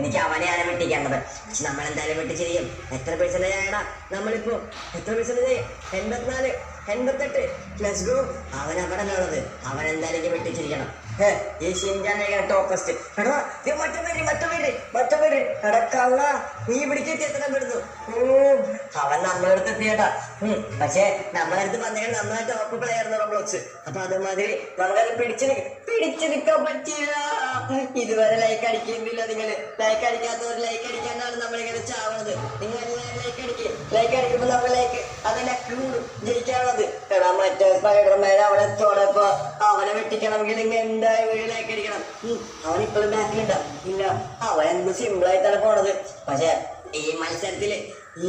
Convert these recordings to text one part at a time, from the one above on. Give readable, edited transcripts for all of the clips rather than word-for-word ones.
എനിക്ക് അവനെയാണ് വെട്ടിക്കേണ്ടത്. പക്ഷെ നമ്മൾ എന്തായാലും വെട്ടിച്ചിരിക്കും. എത്ര പെർസെന്റേജ് ആയടാ നമ്മളിപ്പോ? എത്ര പെർസെന്റേജ്? 84, 88. Let's go. അവൻ അവിടെ ഉള്ളത്. അവൻ എന്തായാലും വെട്ടിച്ചിരിക്കണം. ഈ ഷിൻജാനെ ടോപ്പസ്റ്റ്. എടാ മറ്റവര് എടക്കള്ള നീ പിടിക്കെത്തി എത്ര പെടുന്നു. അവൻ നമ്മളെടുത്ത് എത്തിയേട്ടാ. പക്ഷെ നമ്മളടുത്ത് പറഞ്ഞാൽ നമ്മളെ ടോപ്പ് പ്ലെയർ റോബ്ലോക്സ്. അപ്പൊ അതുമാതിരി നമുക്കത് പിടിച്ചു നിൽക്കാൻ പറ്റില്ല. ഇതുവരെ ലൈക്ക് അടിക്കുന്നില്ല. നിങ്ങള് ലൈക്ക് അടിക്കാത്തവർ ലൈക്ക് അടിക്കാനാണ് നമ്മളിങ്ങനെ ചാവണത്. നിങ്ങൾ എല്ലാവരും ലൈക്ക് അടിക്കുമ്പോ നമ്മൾ ലൈക്ക് അതിനെ കൂടും ജയിക്കാനുള്ളത്. എടാ മറ്റേ സ്പൈഡർമാൻ അവിടെ തോടപ്പോ അവനെ വെട്ടിക്കണമെങ്കിൽ നിങ്ങൾ എന്തായാലും വീട് ലൈക്ക് അടിക്കണം. അവൻ ഇപ്പോഴും ബാക്കിലുണ്ടോ? ഇല്ല, അവൻ എന്ത് സിമ്പിൾ ആയിട്ടാണ് പോണത്. പക്ഷെ ഈ മത്സരത്തില് ഈ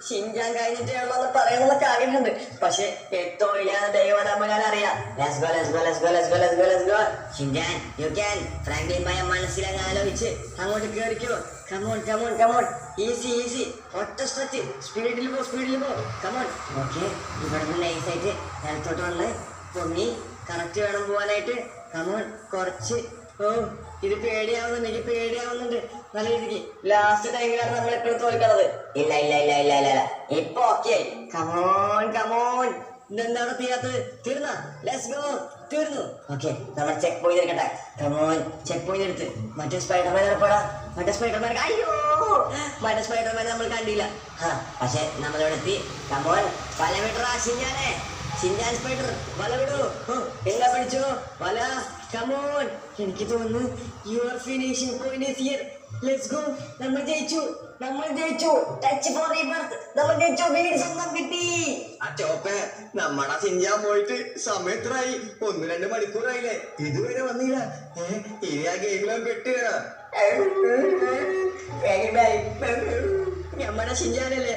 ഷിൻജാൻ കഴിഞ്ഞിട്ടാണെന്ന് പറയണമെന്നൊക്കെ ആഗ്രഹമുണ്ട്. പക്ഷെ തൊഴിലാണ് ദൈവം ഞാൻ അറിയാം. ഷിൻജാൻ യു ക്യാൻ. ഫ്രാങ്ക്ലിൻ ഭയ മനസ്സിലങ്ങ് ആലോചിച്ച് അങ്ങോട്ട് കേറിക്കോ. കമോൺ ഈസി ഒറ്റ സ്ട്രെച്ച്. സ്പീഡിൽ പോ കമോൺ. ഓക്കെ, ഇവിടെ നൈസായിട്ട് നേരത്തോട്ട് വന്ന് പൊങ്ങി കറക്റ്റ് വേണം പോവാനായിട്ട്. കമോൺ കുറച്ച്. ഇത് എനിക്ക് പേടിയാവുന്നുണ്ട് നല്ല രീതിക്ക്. ലാസ്റ്റ് ടൈമിലാണ് നമ്മൾ എപ്പോഴും തോൽക്കണത്. ഇല്ല ഇപ്പൊ ഓക്കെ. കമോൺ ഇതെന്താണ് തീരാത്തത്? തീർന്നു. ഓക്കെ, നമ്മൾ ചെക്ക് പോയിന്റ് എടുക്കട്ടെ. കമോൺ ചെക്ക് പോയിന്റ് എടുത്ത് മറ്റേ സ്പൈഡർമാൻ ഇറപ്പാടാ. മറ്റേ സ്പൈഡർമാൻ നമ്മൾ കണ്ടില്ല. പക്ഷെ നമ്മളിവിടെ എത്തി. കമോൻ വല വിടറാ ഷിൻജാൻ സ്പൈഡർ. വല വിടൂ. എന്താ പിടിച്ചോ വല. കമോൺ, എനിക്ക് തോന്നുന്നു your finishing point is here. Let's go. നമ്മൾ ജയിച്ചു. Touch for rebirth. നമ്മൾ ജയിച്ചു. വീട് സ്വന്തം കിട്ടി. ആ ചോപ്പേ, നമ്മടെ ഷിൻജാൻ പോയിട്ട് സമയത്രായി? 1-2 മണിക്കൂറായില്ലേ? ഇതുവരെ വന്നില്ല. ഇനി ആ ഗെയിമിലും പെട്ടുക. നമ്മുടെ ഷിൻജാനല്ലേ?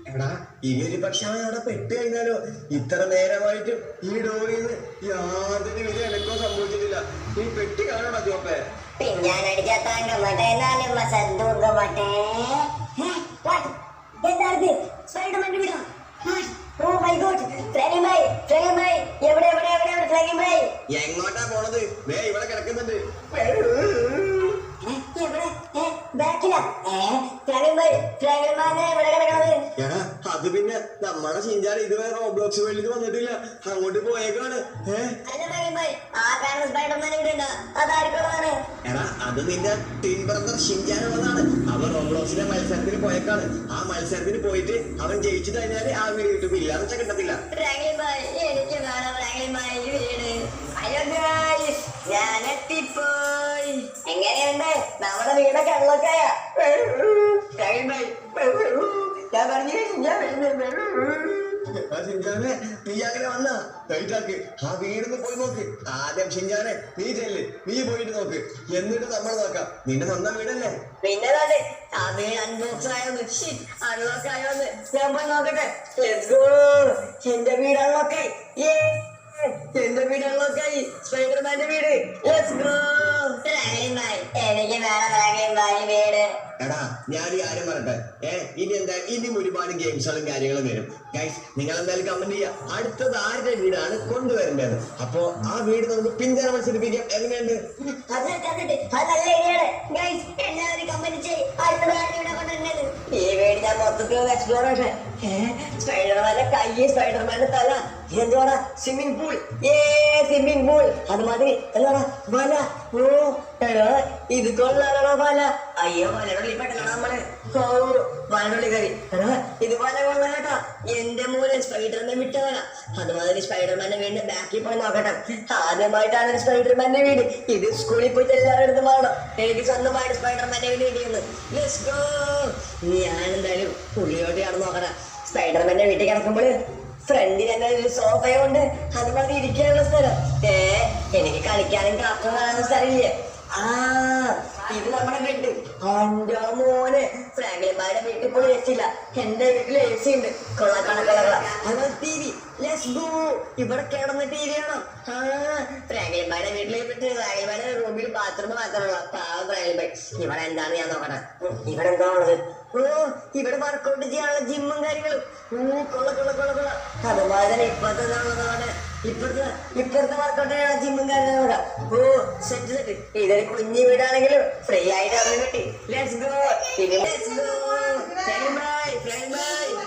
എടാ, ഇനി ഒരു പക്ഷെ അവൻ അവിടെ പെട്ട് കഴിഞ്ഞാലോ? ഇത്ര നേരമായിട്ടും ഈ ഡോറിൽ നിന്ന് യാതൊരു വിധ എനക്കോ സംഭവിച്ചിട്ടില്ല. നീ പെട്ടി കാണണോ ചോപ്പേ? സ്പൈഡർമാന്റെ വീടാ. എങ്ങോട്ടാ പോണത്? ഇവിടെ കിടക്കുന്നുണ്ട്. എടാ, അത് പിന്നെ നമ്മുടെ ഷിൻജാൻ ഇതുവരെ റോബ്ലോക്സ് വേൾഡിൽ വന്നിട്ടില്ല. അങ്ങോട്ട് പോയേക്കാണ്. എടാ, അത് നിന്റെ ടീം ബ്രദർ ഷിൻജാൻ ഉള്ളതാണ്. അവൻ റോബ്ലോക്സിന്റെ മത്സരത്തിന് പോയേക്കാണ്. ആ മത്സരത്തിന് പോയിട്ട് അവൻ ജയിച്ചു കഴിഞ്ഞാല് ആ വീട് കിട്ടും. ഇല്ലാന്ന് വെച്ചാൽ കിട്ടത്തില്ല. എങ്ങനെയുണ്ട് നമ്മുടെ വീടൊക്കെ അൺലോക്കായ? ഞാൻ പറഞ്ഞു ഷിൻജാനെ, നീ അങ്ങനെ വന്നാ ടൈറ്റാക്ക്. ആ വീടൊന്ന് പോയി നോക്ക്. ആദ്യം ഷിൻജാനെ നീ പോയിട്ട് നോക്ക്. എന്നിട്ട് നമ്മൾ നോക്കാം. നിന്റെ സ്വന്തം വീടല്ലേ? പിന്നെ ആ വീട് അൺബോക്സ് ആയോന്ന് ഞാൻ പോയി നോക്കട്ടെ. എന്റെ വീട് അൺലോക്കായി. സ്പൈഡർമാന്റെ വീട്. എനിക്ക് വേണം വീട്. എടാ, ഞാൻ ഈ കാര്യം പറയട്ടെ. ഇനിയും ഒരുപാട് ഗെയിംസുകളും കാര്യങ്ങളും വരും. ഗൈസ്, നിങ്ങൾ എന്തായാലും കമന്റ് ചെയ്യുക. അടുത്തത് ആരുടെ വീടാണ് കൊണ്ടുവരേണ്ടത്. അപ്പോ ആ വീട് നമുക്ക് പിന്തുണ മത്സരിപ്പിക്കാം. എങ്ങനെയുണ്ട്? ഈ വീട് ഞാൻ മൊത്തത്തിലുള്ള എക്സ്പ്ലോറേഷൻ. സ്പൈഡർമാന്റെ കൈ, സ്പൈഡർമാന്റെ തല. എന്തുവാടാ? Swimming pool. അതുമാതിരി എന്താണ് വല. ഇത് കൊള്ളാലോ വല. അയ്യോ, വലയുള്ളി പെട്ടല്ലോ നമ്മള്. വലയുള്ളി കറി. ഇത് വല കൊള്ളാം കേട്ടോ. എന്റെ മൂലം സ്പൈഡർമാൻ വിട്ട വല. അതുമാതിരി സ്പൈഡർമാന്റെ വീടിന്റെ ബാക്കിൽ പോയി നോക്കട്ടെ. ആദ്യമായിട്ടാണ് സ്പൈഡർമാന്റെ വീട്. ഇത് സ്കൂളിൽ പോയിട്ട് എല്ലാവരുടെ അടുത്ത് മാറണം. എനിക്ക് സ്വന്തമായിട്ട് സ്പൈഡർമാന്റെ വീട് കിട്ടിയെന്ന്. ഞാൻ എന്തായാലും പുള്ളിയോട്ട് ആണ് നോക്കണ. സ്പൈഡർമാന്റെ വീട്ടിൽ കിടക്കുമ്പോൾ ഫ്രണ്ടിൽ തന്നെ ഒരു സോഫയുണ്ട്. അതുപോലെ ഇരിക്കാനുള്ള സ്ഥലം. എനിക്ക് കളിക്കാനും കാർട്ടൂൺ കാണാനും സ്ഥലമില്ലേ? ഇത് നമ്മുടെ ബെഡ്. എന്റെ മോനെ, ഫ്രാങ്ക്ലിൻമാരുടെ വീട്ടിൽ പോലും എ സി ഇല്ല. എന്റെ വീട്ടിൽ എ സി ഉണ്ട്. കൊള്ളാം. T V. ഇവിടെ കിടന്ന് ടി വി കാണാം. ഫ്രാങ്ക്ലിൻമാരുടെ വീട്ടിൽ ഫ്രാങ്ക്ലിൻമാരുടെ റൂമിൽ ബാത്റൂം മാത്രമുള്ള പാവം ഫ്രാങ്ക്ലിൻബായ്. ഇവിടെ എന്താണ് ഞാൻ നോക്കട്ടെ. ഇവിടെ എന്താ ഉള്ളത്? ഇവിടെ വർക്കൗട്ട് ചെയ്യാനുള്ള ജിമ്മും കാര്യങ്ങളും. കൊള്ള. അതുപോലെ തന്നെ ഇപ്പത്തെ ഇപ്പുറത്തെ വർക്കൗട്ട് ജിമ്മും കാര്യങ്ങളൊക്കെ. ഓ സെറ്റ്. ഇതൊരു കുഞ്ഞു വീടാണെങ്കിലും ഫ്രീ ആയിട്ട് അവിടെ കിട്ടി. Let's go.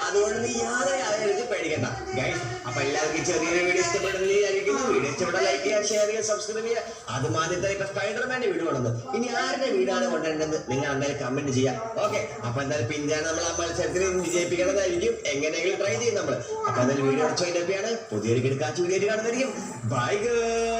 അതുകൊണ്ട് നീ യാതൊരു പേടിക്കണ്ട ഗൈസ്. അപ്പൊ എല്ലാവർക്കും ചെറിയൊരു വീഡിയോ ഇഷ്ടപ്പെടുന്ന വീഡിയോ ഇഷ്ടപ്പെട്ട ലൈക്ക് ചെയ്യുക, ഷെയർ ചെയ്യുക, സബ്സ്ക്രൈബ് ചെയ്യുക. അത് ആദ്യത്തെ ഇപ്പൊ സ്പൈഡർമാന്റെ വീഡിയോ ആണെന്ന്. ഇനി ആരുടെ വീടാണ് കൊണ്ടുവരേണ്ടത് നിങ്ങൾ എന്തായാലും കമന്റ് ചെയ്യാം. ഓക്കെ, അപ്പൊ എന്തായാലും പിന്നെയാണ് നമ്മൾ ആ മത്സരത്തിൽ വിജയിപ്പിക്കണതായിരിക്കും. എങ്ങനെയെങ്കിലും ട്രൈ ചെയ്യും നമ്മൾ. അപ്പൊ എന്തായാലും വീഡിയോ പുതിയൊരു കിടക്കാച്ച വീഡിയോ കാണുന്നതായിരിക്കും. Bye guys.